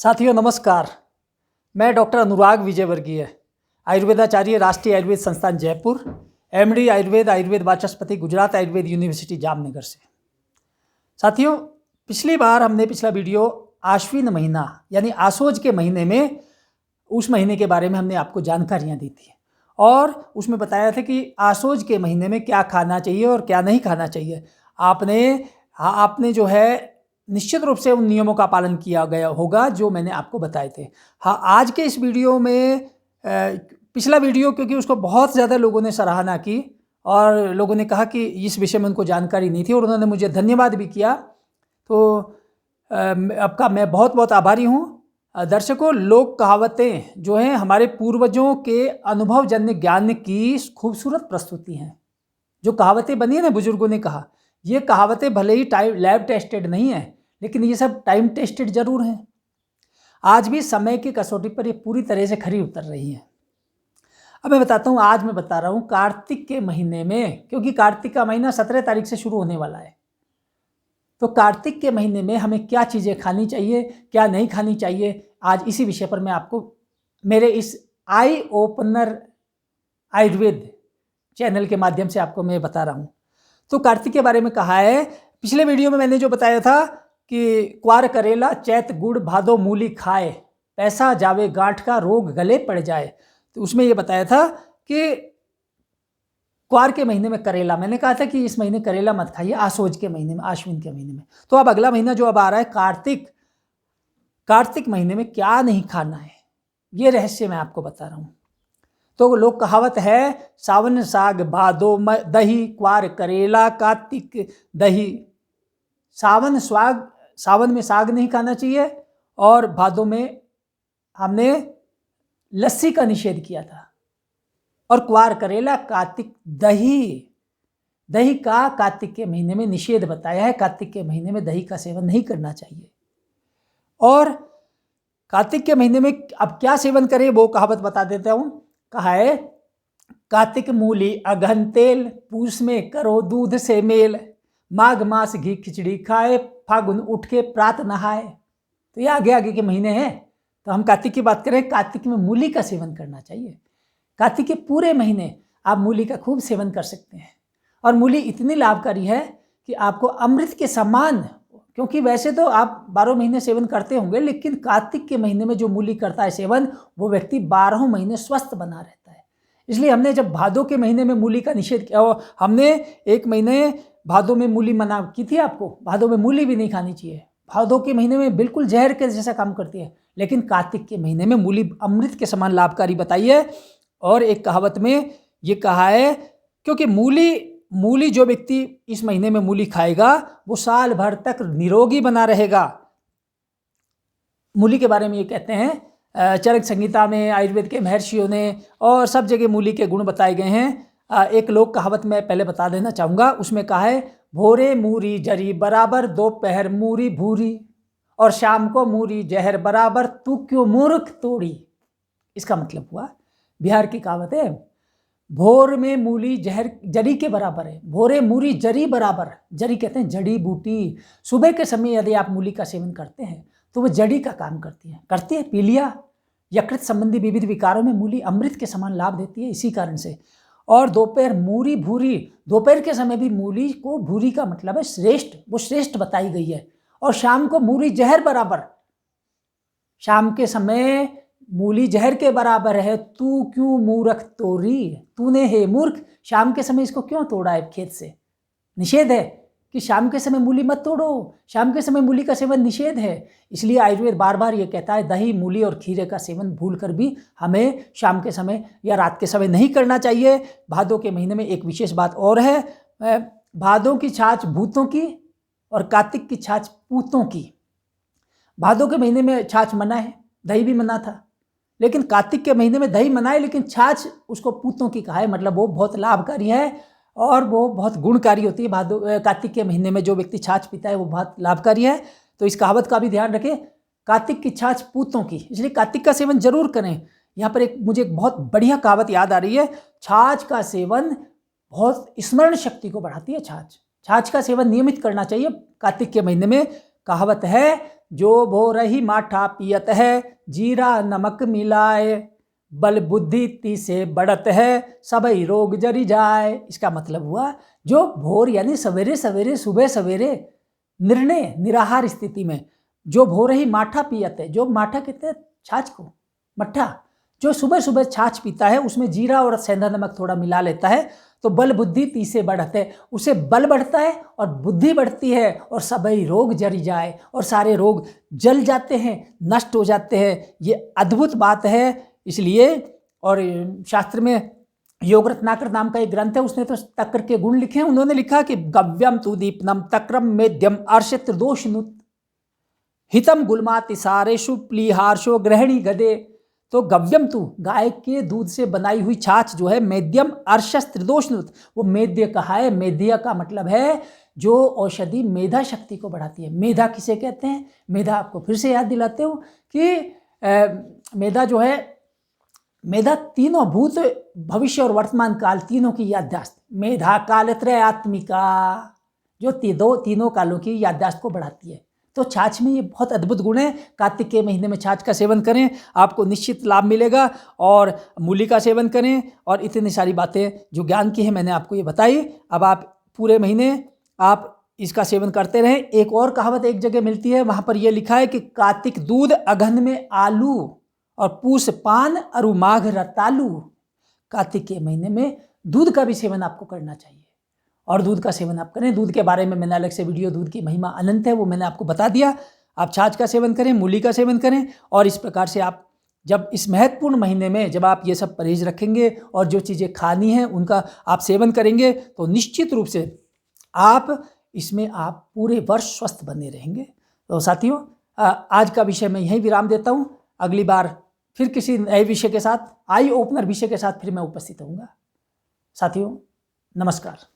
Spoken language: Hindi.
साथियों नमस्कार। मैं डॉक्टर अनुराग विजयवर्गीय, आयुर्वेदाचार्य, राष्ट्रीय आयुर्वेद संस्थान जयपुर, एमडी आयुर्वेद वाचस्पति, गुजरात आयुर्वेद यूनिवर्सिटी जामनगर से। साथियों, पिछला वीडियो आश्विन महीना यानी आसोज के महीने में, उस महीने के बारे में हमने आपको जानकारियाँ दी थी और उसमें बताया था कि आसोज के महीने में क्या खाना चाहिए और क्या नहीं खाना चाहिए। आपने जो है निश्चित रूप से उन नियमों का पालन किया गया होगा जो मैंने आपको बताए थे। हाँ, आज के इस वीडियो में पिछला वीडियो क्योंकि उसको बहुत ज़्यादा लोगों ने सराहना की और लोगों ने कहा कि इस विषय में उनको जानकारी नहीं थी और उन्होंने मुझे धन्यवाद भी किया, तो आपका मैं बहुत बहुत आभारी हूँ। दर्शकों, लोक कहावतें जो हैं हमारे पूर्वजों के अनुभवजन्य ज्ञान की खूबसूरत प्रस्तुति हैं। जो कहावतें बनी है ना, बुजुर्गों ने कहा, ये कहावतें भले ही लैब टेस्टेड नहीं है, लेकिन ये सब टाइम टेस्टेड जरूर हैं। आज भी समय की कसौटी पर ये पूरी तरह से खरी उतर रही हैं। अब मैं बताता हूँ, आज मैं बता रहा हूँ कार्तिक के महीने में, क्योंकि कार्तिक का महीना 17 तारीख से शुरू होने वाला है, तो कार्तिक के महीने में हमें क्या चीज़ें खानी चाहिए, क्या नहीं खानी चाहिए, आज इसी विषय पर मैं आपको मेरे इस आई ओपनर आयुर्वेद चैनल के माध्यम से आपको मैं बता रहा हूँ। तो कार्तिक के बारे में कहा है, पिछले वीडियो में मैंने जो बताया था कि क्वार करेला चैत गुड़ भादो मूली खाए, पैसा जावे गांठ का रोग गले पड़ जाए। तो उसमें ये बताया था कि क्वार के महीने में करेला, मैंने कहा था कि इस महीने करेला मत खाइए, आसोज के महीने में, आश्विन के महीने में। तो अब अगला महीना जो अब आ रहा है कार्तिक, कार्तिक महीने में क्या नहीं खाना है, ये रहस्य मैं आपको बता रहा हूँ। तो लोग कहावत है, सावन साग भादो दही, क्वार करेला कार्तिक दही। सावन में साग नहीं खाना चाहिए और भादों में हमने लस्सी का निषेध किया था, और क्वार करेला कार्तिक दही का कार्तिक के महीने में निषेध बताया है। कार्तिक के महीने में दही का सेवन नहीं करना चाहिए। और कार्तिक के महीने में अब क्या सेवन करें वो कहावत बता देता हूँ। कहा है, कार्तिक मूली अगहन तेल, पूस में करो दूध से मेल, माघ मास घी खिचड़ी खाए, फागुन उठ के प्रात नहाए। तो ये आगे के महीने हैं, तो हम कार्तिक की बात करें। कार्तिक में मूली का सेवन करना चाहिए। कार्तिक के पूरे महीने आप मूली का खूब सेवन कर सकते हैं, और मूली इतनी लाभकारी है कि आपको अमृत के समान, क्योंकि वैसे तो आप 12 महीने सेवन करते होंगे, लेकिन कार्तिक के महीने में जो मूली करता है सेवन, वो व्यक्ति 12 महीने स्वस्थ बना रहता है। इसलिए हमने जब भादों के महीने में मूली का निषेध किया, और हमने एक महीने भादों में मूली मना की थी आपको, भादों में मूली भी नहीं खानी चाहिए, भादों के महीने में बिल्कुल जहर के जैसा काम करती है, लेकिन कार्तिक के महीने में मूली अमृत के समान लाभकारी बताई है। और एक कहावत में ये कहा है, क्योंकि मूली जो व्यक्ति इस महीने में मूली खाएगा वो साल भर तक निरोगी बना रहेगा। मूली के बारे में ये कहते हैं, चरक संहिता में आयुर्वेद के महर्षियों ने और सब जगह मूली के गुण बताए गए हैं। एक लोक कहावत मैं पहले बता देना चाहूँगा। उसमें कहा है, भोरे मूरी जरी बराबर, दोपहर मूरी भूरी, और शाम को मूरी जहर बराबर, तू क्यों मूर्ख तोड़ी। इसका मतलब हुआ, बिहार की कहावत है, भोर में मूली जहर जरी के बराबर है, भोरे मूरी जरी बराबर, जरी कहते हैं जड़ी बूटी। सुबह के समय यदि आप मूली का सेवन करते हैं तो वो जड़ी का काम करती है। पीलिया, यकृत संबंधी विविध विकारों में मूली अमृत के समान लाभ देती है, इसी कारण से। और दोपहर मूरी भूरी, दोपहर के समय भी मूली को, भूरी का मतलब है श्रेष्ठ, वो श्रेष्ठ बताई गई है। और शाम को मूरी जहर बराबर, शाम के समय मूली जहर के बराबर है, तू क्यों मूर्ख तोड़ी, तूने हे मूर्ख शाम के समय इसको क्यों तोड़ा है खेत से। निषेध है कि शाम के समय मूली मत तोड़ो, शाम के समय मूली का सेवन निषेध है। इसलिए आयुर्वेद बार बार ये कहता है, दही मूली और खीरे का सेवन भूल कर भी हमें शाम के समय या रात के समय नहीं करना चाहिए। भादों के महीने में एक विशेष बात और है, भादों की छाछ भूतों की और कार्तिक की छाछ पूतों की। भादों के महीने में छाछ मना है, दही भी मना था, लेकिन कार्तिक के महीने में दही मना है, लेकिन छाछ उसको पूतों की कहा है, मतलब वो बहुत लाभकारी है और वो बहुत गुणकारी होती है। कार्तिक के महीने में जो व्यक्ति छाछ पीता है वो बहुत लाभकारी है। तो इस कहावत का भी ध्यान रखें, कार्तिक की छाछ पूतों की, इसलिए कार्तिक का सेवन जरूर करें। यहाँ पर मुझे एक बहुत बढ़िया कहावत याद आ रही है, छाछ का सेवन बहुत स्मरण शक्ति को बढ़ाती है। छाछ का सेवन नियमित करना चाहिए कार्तिक के महीने में। कहावत है, जो भोर ही माठा पियत है, जीरा नमक मिलाए, बल बुद्धि तीसे बढ़त है, सबई रोग जरी जाए। इसका मतलब हुआ जो भोर यानी सवेरे सवेरे, सुबह सवेरे निर्णय निराहार स्थिति में जो भोर ही माठा पियत है, जो माठा कहते हैं छाछ को, मट्ठा, जो सुबह सुबह छाछ पीता है उसमें जीरा और सेंधा नमक थोड़ा मिला लेता है तो बल बुद्धि तीसे बढ़त है, उसे बल बढ़ता है और बुद्धि बढ़ती है और सबई रोग जरी जाए, और सारे रोग जल जाते हैं, नष्ट हो जाते हैं। ये अद्भुत बात है। इसलिए और शास्त्र में योग रत्नाकर नाम का एक ग्रंथ है, उसने तो तक्र के गुण लिखे हैं। उन्होंने लिखा कि गव्यम तु दीपनम तक्रम मेद्यम अर्ष त्रिदोषनुत हितम गुलमाति सारेषु प्लीहार्षो ग्रहणी गदे। तो गव्यम तु, गाय के दूध से बनाई हुई छाछ जो है, मेद्यम अर्शस त्रिदोषनुत, वो मेद्य कहा है। मेद्य का मतलब है जो औषधि मेधा शक्ति को बढ़ाती है। मेधा किसे कहते हैं? मेधा आपको फिर से याद दिलाते हूँ कि मेधा जो है, मेधा तीनों भूत भविष्य और वर्तमान काल तीनों की याददाश्त, मेधा कालत्रयात्मिका, जो तीनों कालों की याददाश्त को बढ़ाती है। तो छाछ में ये बहुत अद्भुत गुण है। कार्तिक के महीने में छाछ का सेवन करें, आपको निश्चित लाभ मिलेगा। और मूली का सेवन करें, और इतनी सारी बातें जो ज्ञान की है मैंने आपको ये बताई। अब आप पूरे महीने आप इसका सेवन करते रहें। एक और कहावत एक जगह मिलती है, वहाँ पर यह लिखा है कि कार्तिक दूध, अगहन में आलू, और पूस पान, अरु माघ रतालू। कार्तिक के महीने में दूध का भी सेवन आपको करना चाहिए, और दूध का सेवन आप करें। दूध के बारे में मैंने अलग से वीडियो, दूध की महिमा अनंत है, वो मैंने आपको बता दिया। आप छाछ का सेवन करें, मूली का सेवन करें, और इस प्रकार से आप जब इस महत्वपूर्ण महीने में जब आप ये सब परहेज रखेंगे और जो चीज़ें खानी हैं उनका आप सेवन करेंगे तो निश्चित रूप से आप इसमें आप पूरे वर्ष स्वस्थ बने रहेंगे। तो साथियों, आज का विषय मैं यहीं विराम देता हूँ। अगली बार फिर किसी नए विषय के साथ, आई ओपनर विषय के साथ फिर मैं उपस्थित होऊंगा। साथियों, नमस्कार।